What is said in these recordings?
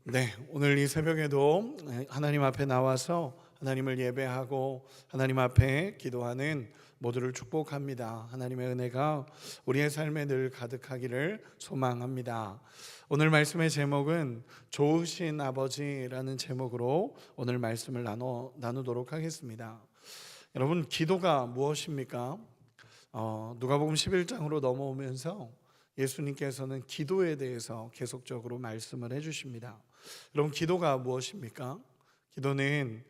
네, 오늘 이 새벽에도 하나님 앞에 나와서 하나님을 예배하고 하나님 앞에 기도하는 모두를 축복합니다. 하나님의 은혜가 우리의 삶에 늘 가득하기를 소망합니다. 오늘 말씀의 제목은 좋으신 아버지라는 제목으로 오늘 말씀을 나누도록 하겠습니다. 여러분, 기도가 무엇입니까? 누가복음 11장으로 넘어오면서 예수님께서는 기도에 대해서 계속적으로 말씀을 해주십니다. 여러분, 기도가 무엇입니까? 기도는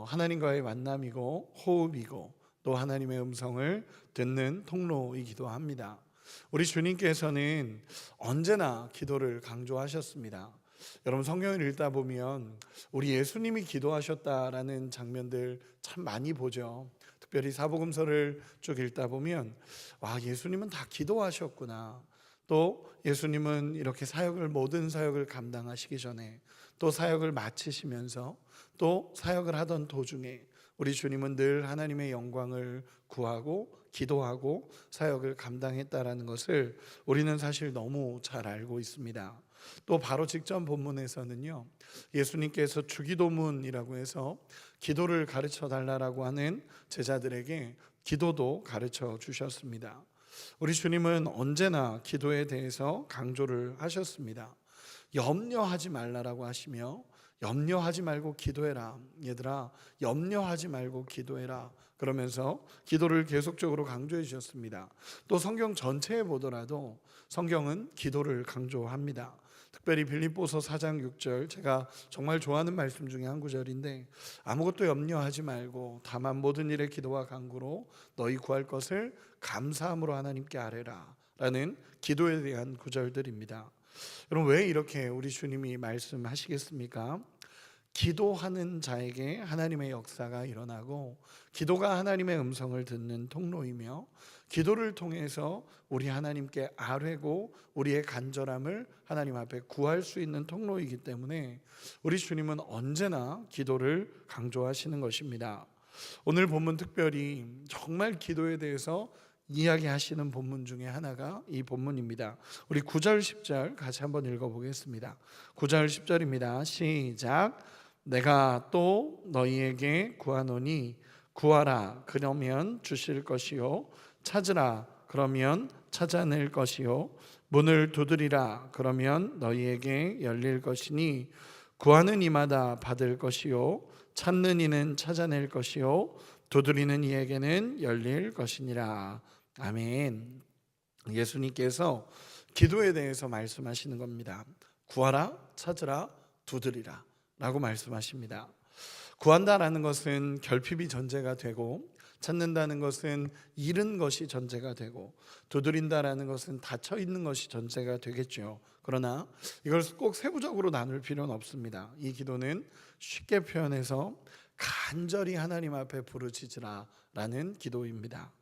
하나님과의 만남이고 호흡이고 또 하나님의 음성을 듣는 통로이기도 합니다. 우리 주님께서는 언제나 기도를 강조하셨습니다. 여러분, 성경을 읽다 보면 우리 예수님이 기도하셨다라는 장면들 참 많이 보죠. 특별히 사복음서를 쭉 읽다 보면 와, 예수님은 다 기도하셨구나. 또 예수님은 이렇게 모든 사역을 감당하시기 전에 또 사역을 마치시면서 또 사역을 하던 도중에 우리 주님은 늘 하나님의 영광을 구하고 기도하고 사역을 감당했다라는 것을 우리는 사실 너무 잘 알고 있습니다. 또 바로 직전 본문에서는요, 예수님께서 주기도문이라고 해서 기도를 가르쳐 달라고 하는 제자들에게 기도도 가르쳐 주셨습니다. 우리 주님은 언제나 기도에 대해서 강조를 하셨습니다. 염려하지 말라라고 하시며 염려하지 말고 기도해라. 얘들아, 염려하지 말고 기도해라. 그러면서 기도를 계속적으로 강조해 주셨습니다. 또 성경 전체에 보더라도 성경은 기도를 강조합니다. 특별히 빌립보서 4장 6절, 제가 정말 좋아하는 말씀 중에 한 구절인데, 아무것도 염려하지 말고 다만 모든 일에 기도와 간구로 너희 구할 것을 감사함으로 하나님께 아뢰라 라는 기도에 대한 구절들입니다. 여러분, 왜 이렇게 우리 주님이 말씀하시겠습니까? 기도하는 자에게 하나님의 역사가 일어나고 기도가 하나님의 음성을 듣는 통로이며 기도를 통해서 우리 하나님께 아뢰고 우리의 간절함을 하나님 앞에 구할 수 있는 통로이기 때문에 우리 주님은 언제나 기도를 강조하시는 것입니다. 오늘 본문 특별히 정말 기도에 대해서 이야기하시는 본문 중에 하나가 이 본문입니다. 우리 9절 10절 같이 한번 읽어보겠습니다. 9절 10절입니다. 시작. 내가 또 너희에게 구하노니 구하라 그러면 주실 것이요 찾으라 그러면 찾아낼 것이요 문을 두드리라 그러면 너희에게 열릴 것이니 구하는 이마다 받을 것이요 찾는 이는 찾아낼 것이요 두드리는 이에게는 열릴 것이니라. 아멘. 예수님께서 기도에 대해서 말씀하시는 겁니다. 구하라, 찾으라, 두드리라 라고 말씀하십니다. 구한다라는 것은 결핍이 전제가 되고, 찾는다는 것은 잃은 것이 전제가 되고, 두드린다라는 것은 닫혀 있는 것이 전제가 되겠죠. 그러나 이걸 꼭 세부적으로 나눌 필요는 없습니다. 이 기도는 쉽게 표현해서 간절히 하나님 앞에 부르짖으라 라는 기도입니다.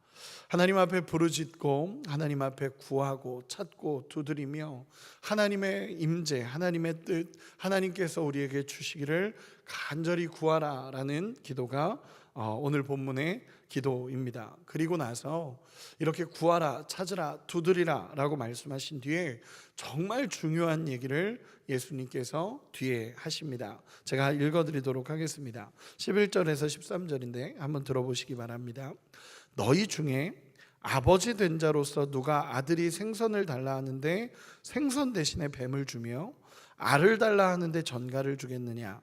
하나님 앞에 부르짖고 하나님 앞에 구하고 찾고 두드리며 하나님의 임재, 하나님의 뜻, 하나님께서 우리에게 주시기를 간절히 구하라 라는 기도가 오늘 본문의 기도입니다. 그리고 나서 이렇게 구하라, 찾으라, 두드리라 라고 말씀하신 뒤에 정말 중요한 얘기를 예수님께서 뒤에 하십니다. 제가 읽어드리도록 하겠습니다. 11절에서 13절인데 한번 들어보시기 바랍니다. 너희 중에 아버지 된 자로서 누가 아들이 생선을 달라 하는데 생선 대신에 뱀을 주며 알을 달라 하는데 전갈을 주겠느냐?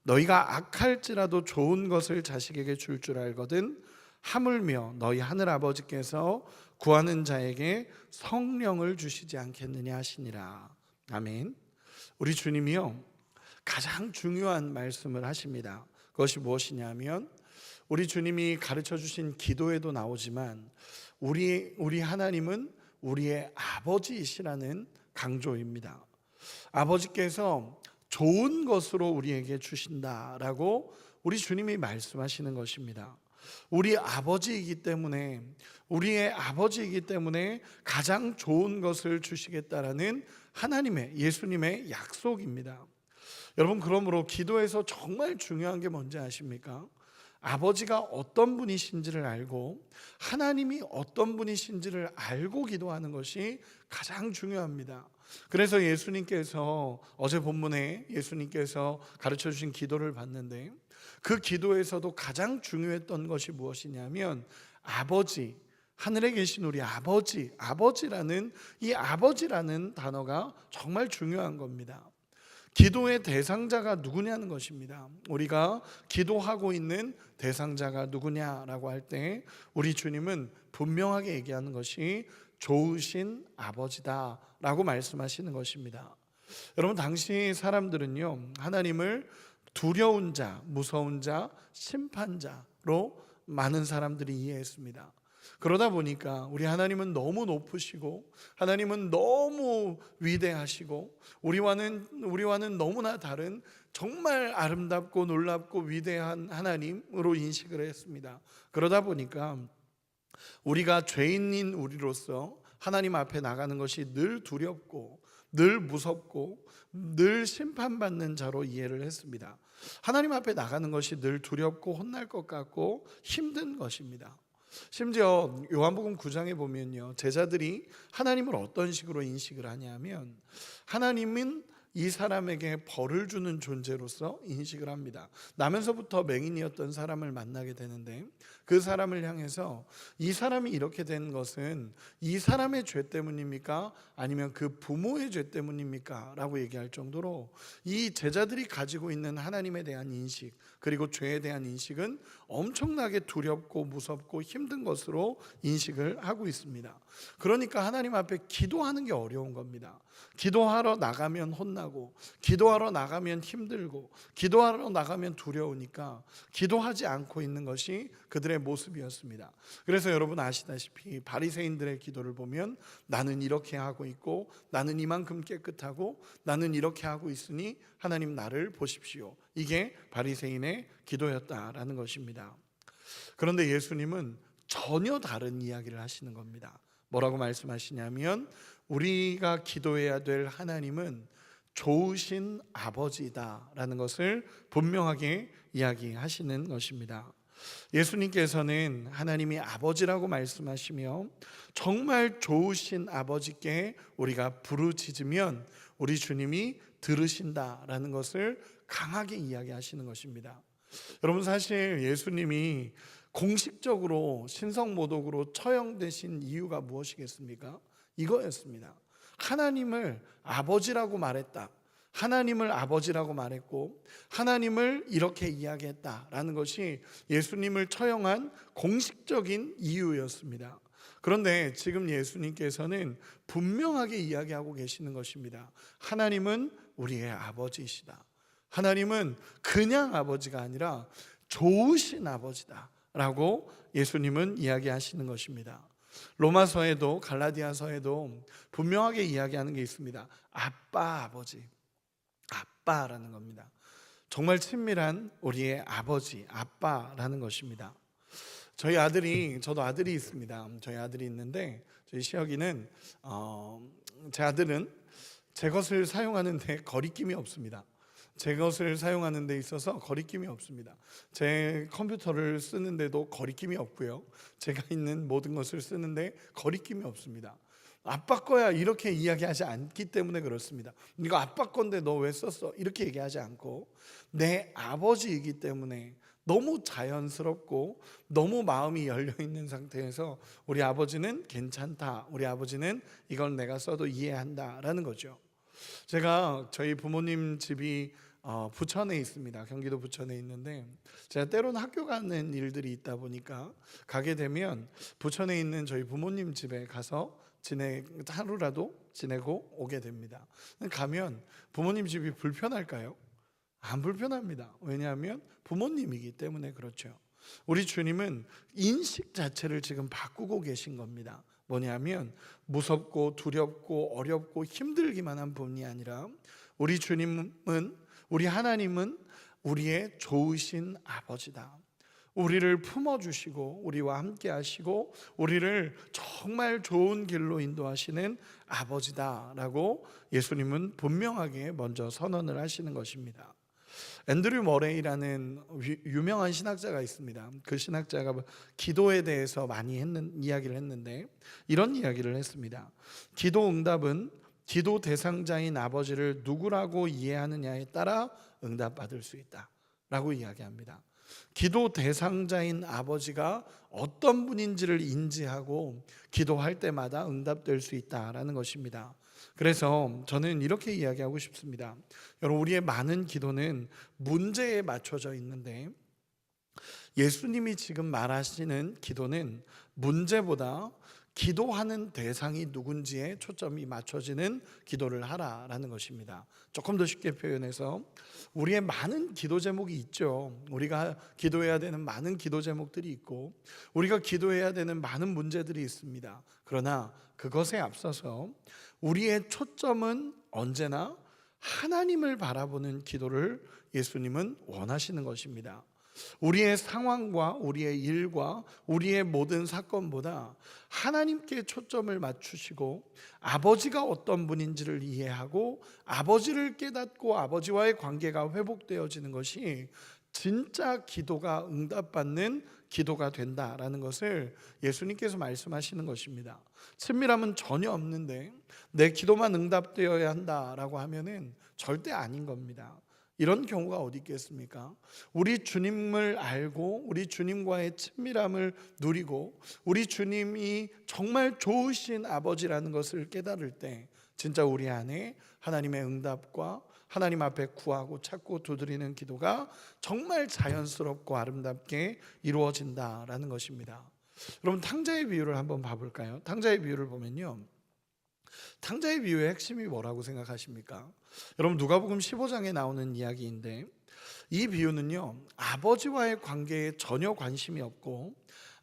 너희가 악할지라도 좋은 것을 자식에게 줄 줄 알거든 하물며 너희 하늘 아버지께서 구하는 자에게 성령을 주시지 않겠느냐 하시니라. 아멘. 우리 주님이요, 가장 중요한 말씀을 하십니다. 그것이 무엇이냐면 우리 주님이 가르쳐 주신 기도에도 나오지만 우리 하나님은 우리의 아버지이시라는 강조입니다. 아버지께서 좋은 것으로 우리에게 주신다라고 우리 주님이 말씀하시는 것입니다. 우리의 아버지이기 때문에 가장 좋은 것을 주시겠다라는 하나님의, 예수님의 약속입니다. 여러분, 그러므로 기도에서 정말 중요한 게 뭔지 아십니까? 아버지가 어떤 분이신지를 알고 하나님이 어떤 분이신지를 알고 기도하는 것이 가장 중요합니다. 그래서 예수님께서 어제 본문에 예수님께서 가르쳐 주신 기도를 봤는데, 그 기도에서도 가장 중요했던 것이 무엇이냐면 아버지, 하늘에 계신 우리 아버지, 아버지라는 이 아버지라는 단어가 정말 중요한 겁니다. 기도의 대상자가 누구냐는 것입니다. 우리가 기도하고 있는 대상자가 누구냐라고 할 때 우리 주님은 분명하게 얘기하는 것이 좋으신 아버지다라고 말씀하시는 것입니다. 여러분, 당시 사람들은요, 하나님을 두려운 자, 무서운 자, 심판자로 많은 사람들이 이해했습니다. 그러다 보니까 우리 하나님은 너무 높으시고 하나님은 너무 위대하시고 우리와는 너무나 다른 정말 아름답고 놀랍고 위대한 하나님으로 인식을 했습니다. 그러다 보니까 우리가 죄인인 우리로서 하나님 앞에 나가는 것이 늘 두렵고 늘 무섭고 늘 심판받는 자로 이해를 했습니다. 하나님 앞에 나가는 것이 늘 두렵고 혼날 것 같고 힘든 것입니다. 심지어 요한복음 9장에 보면요, 제자들이 하나님을 어떤 식으로 인식을 하냐면 하나님은 이 사람에게 벌을 주는 존재로서 인식을 합니다. 나면서부터 맹인이었던 사람을 만나게 되는데 그 사람을 향해서 이 사람이 이렇게 된 것은 이 사람의 죄 때문입니까? 아니면 그 부모의 죄 때문입니까? 라고 얘기할 정도로 이 제자들이 가지고 있는 하나님에 대한 인식, 그리고 죄에 대한 인식은 엄청나게 두렵고 무섭고 힘든 것으로 인식을 하고 있습니다. 그러니까 하나님 앞에 기도하는 게 어려운 겁니다. 기도하러 나가면 혼나고, 기도하러 나가면 힘들고, 기도하러 나가면 두려우니까 기도하지 않고 있는 것이 그들의 모습이었습니다. 그래서 여러분 아시다시피 바리새인들의 기도를 보면 나는 이렇게 하고 있고, 나는 이만큼 깨끗하고, 나는 이렇게 하고 있으니 하나님 나를 보십시오. 이게 바리새인의 기도였다라는 것입니다. 그런데 예수님은 전혀 다른 이야기를 하시는 겁니다. 뭐라고 말씀하시냐면 우리가 기도해야 될 하나님은 좋으신 아버지다라는 것을 분명하게 이야기하시는 것입니다. 예수님께서는 하나님이 아버지라고 말씀하시며 정말 좋으신 아버지께 우리가 부르짖으면 우리 주님이 들으신다라는 것을 강하게 이야기하시는 것입니다. 여러분, 사실 예수님이 공식적으로 신성모독으로 처형되신 이유가 무엇이겠습니까? 이거였습니다. 하나님을 아버지라고 말했다, 하나님을 아버지라고 말했고 하나님을 이렇게 이야기했다라는 것이 예수님을 처형한 공식적인 이유였습니다. 그런데 지금 예수님께서는 분명하게 이야기하고 계시는 것입니다. 하나님은 우리의 아버지이시다. 하나님은 그냥 아버지가 아니라 좋으신 아버지다 라고 예수님은 이야기하시는 것입니다. 로마서에도 갈라디아서에도 분명하게 이야기하는 게 있습니다. 아빠, 아버지, 아빠라는 겁니다. 정말 친밀한 우리의 아버지, 아빠라는 것입니다. 저도 아들이 있습니다. 저희 아들이 있는데 저희 시혁이는 제 아들은 제 것을 사용하는데 거리낌이 없습니다. 제 것을 사용하는 데 있어서 거리낌이 없습니다. 제 컴퓨터를 쓰는데도 거리낌이 없고요, 제가 있는 모든 것을 쓰는데 거리낌이 없습니다. 아빠 거야 이렇게 이야기하지 않기 때문에 그렇습니다. 이거 아빠 건데 너 왜 썼어? 이렇게 얘기하지 않고 내 아버지이기 때문에 너무 자연스럽고 너무 마음이 열려있는 상태에서 우리 아버지는 괜찮다, 우리 아버지는 이걸 내가 써도 이해한다 라는 거죠. 제가 저희 부모님 집이 부천에 있습니다. 경기도 부천에 있는데 제가 때로는 학교 가는 일들이 있다 보니까 가게 되면 부천에 있는 저희 부모님 집에 가서 하루라도 지내고 오게 됩니다. 가면 부모님 집이 불편할까요? 안 불편합니다. 왜냐하면 부모님이기 때문에 그렇죠. 우리 주님은 인식 자체를 지금 바꾸고 계신 겁니다. 뭐냐면 무섭고 두렵고 어렵고 힘들기만 한 분이 아니라 우리 주님은, 우리 하나님은 우리의 좋으신 아버지다. 우리를 품어주시고 우리와 함께 하시고 우리를 정말 좋은 길로 인도하시는 아버지다라고 예수님은 분명하게 먼저 선언을 하시는 것입니다. 앤드류 머레이라는 유명한 신학자가 있습니다. 그 신학자가 기도에 대해서 많이 이야기를 했는데 이런 이야기를 했습니다. 기도 응답은 기도 대상자인 아버지를 누구라고 이해하느냐에 따라 응답받을 수 있다라고 이야기합니다. 기도 대상자인 아버지가 어떤 분인지를 인지하고 기도할 때마다 응답될 수 있다라는 것입니다. 그래서 저는 이렇게 이야기하고 싶습니다. 여러분, 우리의 많은 기도는 문제에 맞춰져 있는데 예수님이 지금 말하시는 기도는 문제보다 기도하는 대상이 누군지에 초점이 맞춰지는 기도를 하라라는 것입니다. 조금 더 쉽게 표현해서 우리의 많은 기도 제목이 있죠. 우리가 기도해야 되는 많은 기도 제목들이 있고 우리가 기도해야 되는 많은 문제들이 있습니다. 그러나 그것에 앞서서 우리의 초점은 언제나 하나님을 바라보는 기도를 예수님은 원하시는 것입니다. 우리의 상황과 우리의 일과 우리의 모든 사건보다 하나님께 초점을 맞추시고 아버지가 어떤 분인지를 이해하고 아버지를 깨닫고 아버지와의 관계가 회복되어지는 것이 진짜 기도가 응답받는 기도가 된다라는 것을 예수님께서 말씀하시는 것입니다. 친밀함은 전혀 없는데 내 기도만 응답되어야 한다라고 하면은 절대 아닌 겁니다. 이런 경우가 어디 있겠습니까? 우리 주님을 알고 우리 주님과의 친밀함을 누리고 우리 주님이 정말 좋으신 아버지라는 것을 깨달을 때 진짜 우리 안에 하나님의 응답과 하나님 앞에 구하고 찾고 두드리는 기도가 정말 자연스럽고 아름답게 이루어진다라는 것입니다. 여러분, 탕자의 비유를 한번 봐볼까요? 탕자의 비유를 보면요, 탕자의 비유의 핵심이 뭐라고 생각하십니까? 여러분, 누가복음 15장에 나오는 이야기인데 이 비유는요, 아버지와의 관계에 전혀 관심이 없고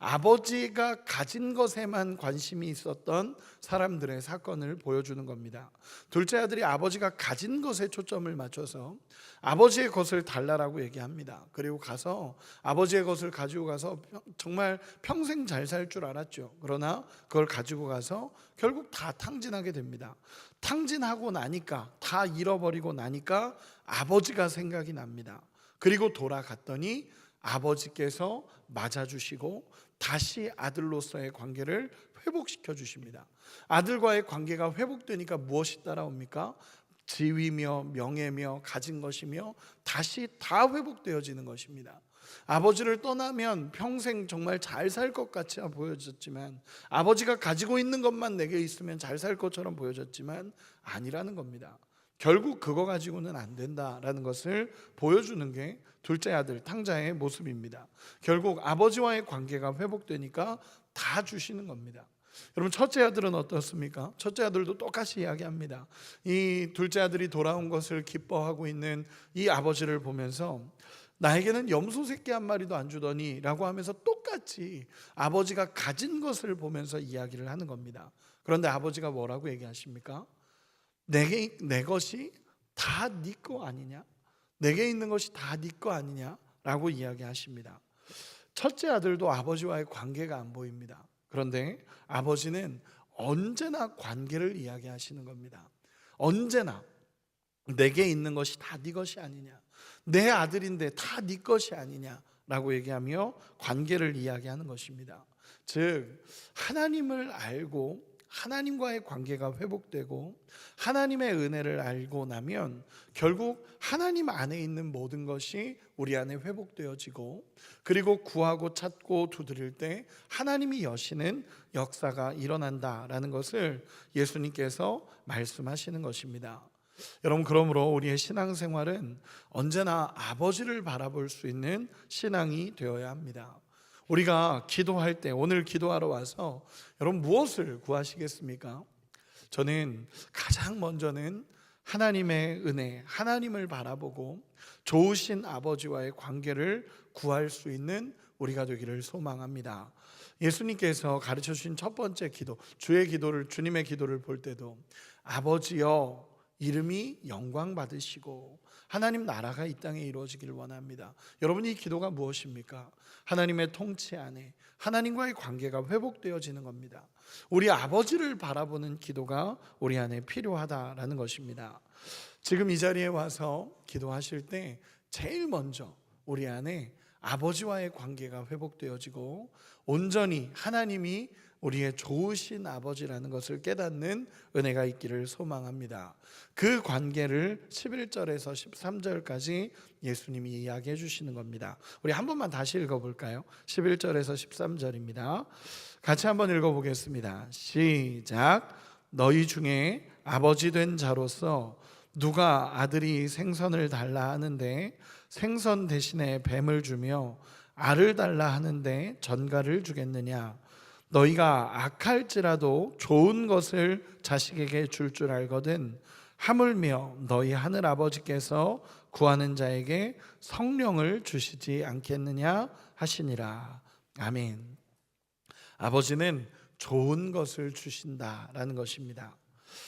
아버지가 가진 것에만 관심이 있었던 사람들의 사건을 보여주는 겁니다. 둘째 아들이 아버지가 가진 것에 초점을 맞춰서 아버지의 것을 달라라고 얘기합니다. 그리고 가서 아버지의 것을 가지고 가서 정말 평생 잘 살 줄 알았죠. 그러나 그걸 가지고 가서 결국 다 탕진하게 됩니다. 탕진하고 나니까, 다 잃어버리고 나니까 아버지가 생각이 납니다. 그리고 돌아갔더니 아버지께서 맞아주시고 다시 아들로서의 관계를 회복시켜 주십니다. 아들과의 관계가 회복되니까 무엇이 따라옵니까? 지위며 명예며 가진 것이며 다시 다 회복되어지는 것입니다. 아버지를 떠나면 평생 정말 잘 살 것 같이 보여졌지만, 아버지가 가지고 있는 것만 내게 있으면 잘 살 것처럼 보여졌지만 아니라는 겁니다. 결국 그거 가지고는 안 된다라는 것을 보여주는 게 둘째 아들 탕자의 모습입니다. 결국 아버지와의 관계가 회복되니까 다 주시는 겁니다. 여러분, 첫째 아들은 어떻습니까? 첫째 아들도 똑같이 이야기합니다. 이 둘째 아들이 돌아온 것을 기뻐하고 있는 이 아버지를 보면서 나에게는 염소 새끼 한 마리도 안 주더니 라고 하면서 똑같이 아버지가 가진 것을 보면서 이야기를 하는 겁니다. 그런데 아버지가 뭐라고 얘기하십니까? 내 것이 다 네 거 아니냐? 내게 있는 것이 다 네 거 아니냐라고 이야기하십니다. 첫째 아들도 아버지와의 관계가 안 보입니다. 그런데 아버지는 언제나 관계를 이야기하시는 겁니다. 언제나 내게 있는 것이 다 네 것이 아니냐, 내 아들인데 다 네 것이 아니냐라고 얘기하며 관계를 이야기하는 것입니다. 즉, 하나님을 알고 하나님과의 관계가 회복되고 하나님의 은혜를 알고 나면 결국 하나님 안에 있는 모든 것이 우리 안에 회복되어지고, 그리고 구하고 찾고 두드릴 때 하나님이 여시는 역사가 일어난다라는 것을 예수님께서 말씀하시는 것입니다. 여러분, 그러므로 우리의 신앙생활은 언제나 아버지를 바라볼 수 있는 신앙이 되어야 합니다. 우리가 기도할 때, 오늘 기도하러 와서 여러분 무엇을 구하시겠습니까? 저는 가장 먼저는 하나님의 은혜, 하나님을 바라보고 좋으신 아버지와의 관계를 구할 수 있는 우리가 되기를 소망합니다. 예수님께서 가르쳐 주신 첫 번째 기도, 주의 기도를, 주님의 기도를 볼 때도 아버지여 이름이 영광 받으시고 하나님 나라가 이 땅에 이루어지기를 원합니다. 여러분, 이 기도가 무엇입니까? 하나님의 통치 안에 하나님과의 관계가 회복되어지는 겁니다. 우리 아버지를 바라보는 기도가 우리 안에 필요하다라는 것입니다. 지금 이 자리에 와서 기도하실 때 제일 먼저 우리 안에 아버지와의 관계가 회복되어지고 온전히 하나님이 우리의 좋으신 아버지라는 것을 깨닫는 은혜가 있기를 소망합니다. 그 관계를 11절에서 13절까지 예수님이 이야기해 주시는 겁니다. 우리 한 번만 다시 읽어볼까요? 11절에서 13절입니다. 같이 한번 읽어보겠습니다. 시작. 너희 중에 아버지 된 자로서 누가 아들이 생선을 달라 하는데 생선 대신에 뱀을 주며 알을 달라 하는데 전갈을 주겠느냐? 너희가 악할지라도 좋은 것을 자식에게 줄 줄 알거든 하물며 너희 하늘 아버지께서 구하는 자에게 성령을 주시지 않겠느냐 하시니라. 아멘. 아버지는 좋은 것을 주신다라는 것입니다.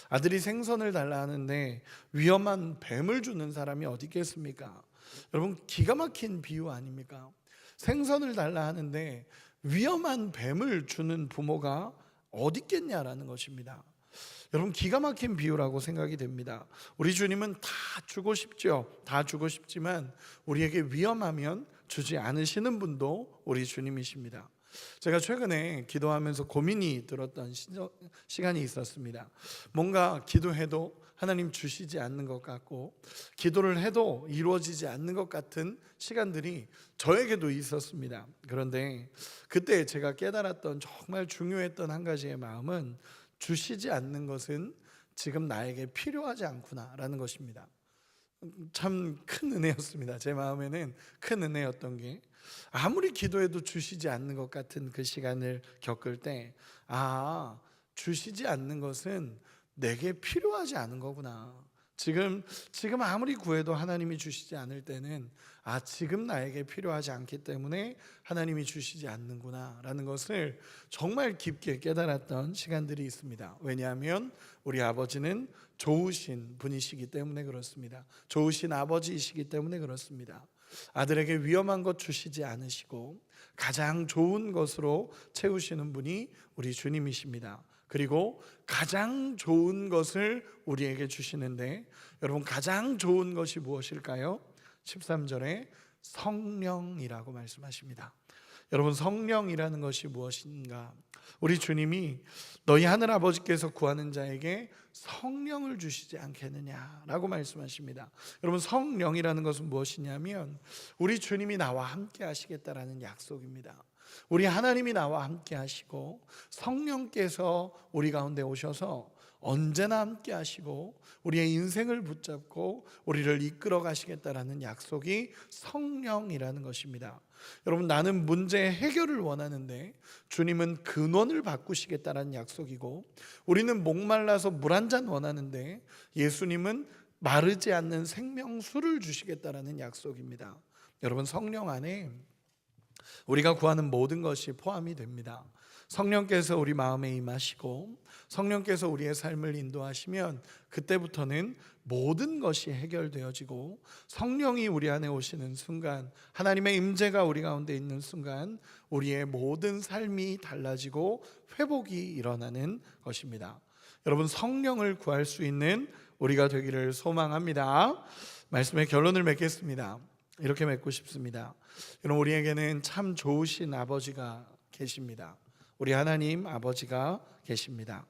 아들이 생선을 달라 하는데 위험한 뱀을 주는 사람이 어디 있겠습니까? 여러분, 기가 막힌 비유 아닙니까? 생선을 달라 하는데 위험한 뱀을 주는 부모가 어디 있겠냐라는 것입니다. 여러분, 기가 막힌 비유라고 생각이 됩니다. 우리 주님은 다 주고 싶죠. 다 주고 싶지만 우리에게 위험하면 주지 않으시는 분도 우리 주님이십니다. 제가 최근에 기도하면서 고민이 들었던 시간이 있었습니다. 뭔가 기도해도 하나님 주시지 않는 것 같고 기도를 해도 이루어지지 않는 것 같은 시간들이 저에게도 있었습니다. 그런데 그때 제가 깨달았던 정말 중요했던 한 가지의 마음은 주시지 않는 것은 지금 나에게 필요하지 않구나라는 것입니다. 참 큰 은혜였습니다. 제 마음에는 큰 은혜였던 게 아무리 기도해도 주시지 않는 것 같은 그 시간을 겪을 때 주시지 않는 것은 내게 필요하지 않은 거구나. 지금 아무리 구해도 하나님이 주시지 않을 때는 지금 나에게 필요하지 않기 때문에 하나님이 주시지 않는구나 라는 것을 정말 깊게 깨달았던 시간들이 있습니다. 왜냐하면 우리 아버지는 좋으신 분이시기 때문에 그렇습니다. 좋으신 아버지이시기 때문에 그렇습니다. 아들에게 위험한 것 주시지 않으시고 가장 좋은 것으로 채우시는 분이 우리 주님이십니다. 그리고 가장 좋은 것을 우리에게 주시는데 여러분, 가장 좋은 것이 무엇일까요? 13절에 성령이라고 말씀하십니다. 여러분, 성령이라는 것이 무엇인가? 우리 주님이 너희 하늘 아버지께서 구하는 자에게 성령을 주시지 않겠느냐라고 말씀하십니다. 여러분, 성령이라는 것은 무엇이냐면 우리 주님이 나와 함께 하시겠다라는 약속입니다. 우리 하나님이 나와 함께 하시고 성령께서 우리 가운데 오셔서 언제나 함께 하시고 우리의 인생을 붙잡고 우리를 이끌어 가시겠다라는 약속이 성령이라는 것입니다. 여러분, 나는 문제의 해결을 원하는데 주님은 근원을 바꾸시겠다라는 약속이고, 우리는 목말라서 물 한 잔 원하는데 예수님은 마르지 않는 생명수를 주시겠다라는 약속입니다. 여러분, 성령 안에 우리가 구하는 모든 것이 포함이 됩니다. 성령께서 우리 마음에 임하시고 성령께서 우리의 삶을 인도하시면 그때부터는 모든 것이 해결되어지고 성령이 우리 안에 오시는 순간, 하나님의 임재가 우리 가운데 있는 순간 우리의 모든 삶이 달라지고 회복이 일어나는 것입니다. 여러분, 성령을 구할 수 있는 우리가 되기를 소망합니다. 말씀의 결론을 맺겠습니다. 이렇게 맺고 싶습니다. 여러분, 우리에게는 참 좋으신 아버지가 계십니다. 우리 하나님 아버지가 계십니다.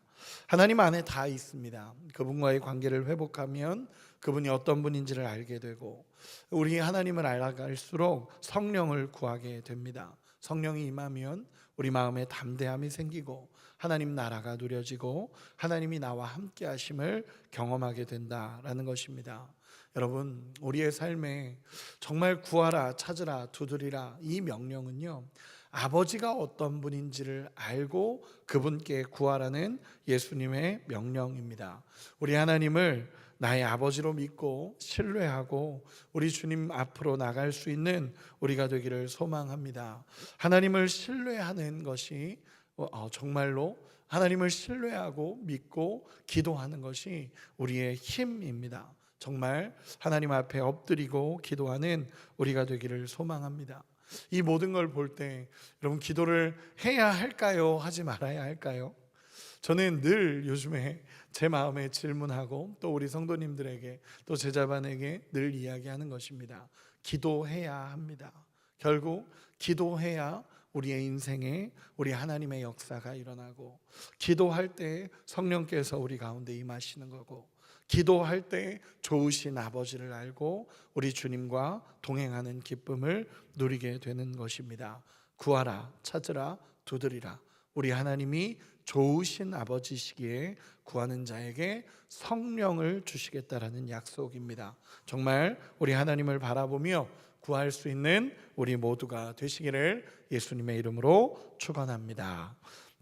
하나님 안에 다 있습니다. 그분과의 관계를 회복하면 그분이 어떤 분인지를 알게 되고, 우리 하나님을 알아갈수록 성령을 구하게 됩니다. 성령이 임하면 우리 마음에 담대함이 생기고 하나님 나라가 누려지고 하나님이 나와 함께 하심을 경험하게 된다라는 것입니다. 여러분, 우리의 삶에 정말 구하라, 찾으라, 두드리라, 이 명령은요, 아버지가 어떤 분인지를 알고 그분께 구하라는 예수님의 명령입니다. 우리 하나님을 나의 아버지로 믿고 신뢰하고 우리 주님 앞으로 나갈 수 있는 우리가 되기를 소망합니다. 하나님을 신뢰하는 것이 정말로 하나님을 신뢰하고 믿고 기도하는 것이 우리의 힘입니다. 정말 하나님 앞에 엎드리고 기도하는 우리가 되기를 소망합니다. 이 모든 걸 볼 때 여러분, 기도를 해야 할까요? 하지 말아야 할까요? 저는 늘 요즘에 제 마음에 질문하고 또 우리 성도님들에게 또 제자반에게 늘 이야기하는 것입니다. 기도해야 합니다. 결국 기도해야 우리의 인생에 우리 하나님의 역사가 일어나고, 기도할 때 성령께서 우리 가운데 임하시는 거고, 기도할 때 좋으신 아버지를 알고 우리 주님과 동행하는 기쁨을 누리게 되는 것입니다. 구하라, 찾으라, 두드리라. 우리 하나님이 좋으신 아버지시기에 구하는 자에게 성령을 주시겠다라는 약속입니다. 정말 우리 하나님을 바라보며 구할 수 있는 우리 모두가 되시기를 예수님의 이름으로 축원합니다.